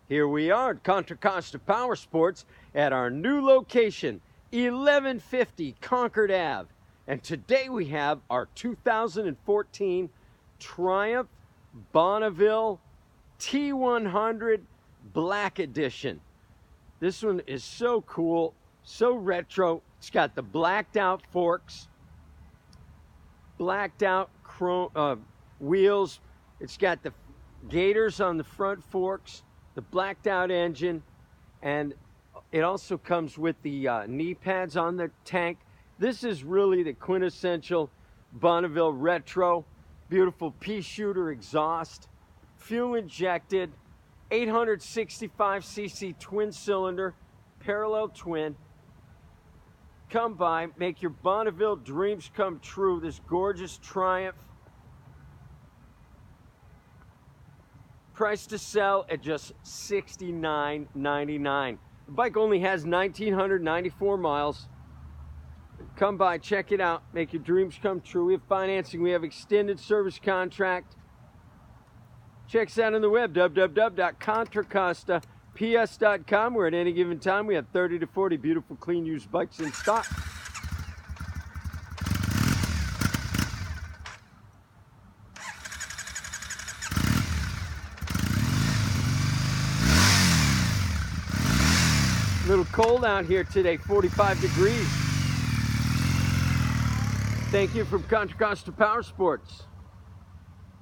Here we are at Contra Costa Powersports at our new location, 1150 Concord Ave. And today we have our 2014 Triumph Bonneville T100 Black Edition. This one is so cool, so retro. It's got the blacked out forks, blacked out chrome wheels. It's got the gators on the front forks, the blacked out engine, and it also comes with the knee pads on the tank. This is really the quintessential Bonneville retro. Beautiful pea shooter exhaust, fuel injected, 865cc twin cylinder, parallel twin. Come by, make your Bonneville dreams come true. This gorgeous Triumph. Price to sell at just $69.99. The bike only has 1,994 miles. Come by, check it out, make your dreams come true. We have financing, we have extended service contract. Check us out on the web, www.contracostaps.com, where at any given time we have 30 to 40 beautiful, clean, used bikes in stock. A little cold out here today, 45 degrees. Thank you from Contra Costa Powersports.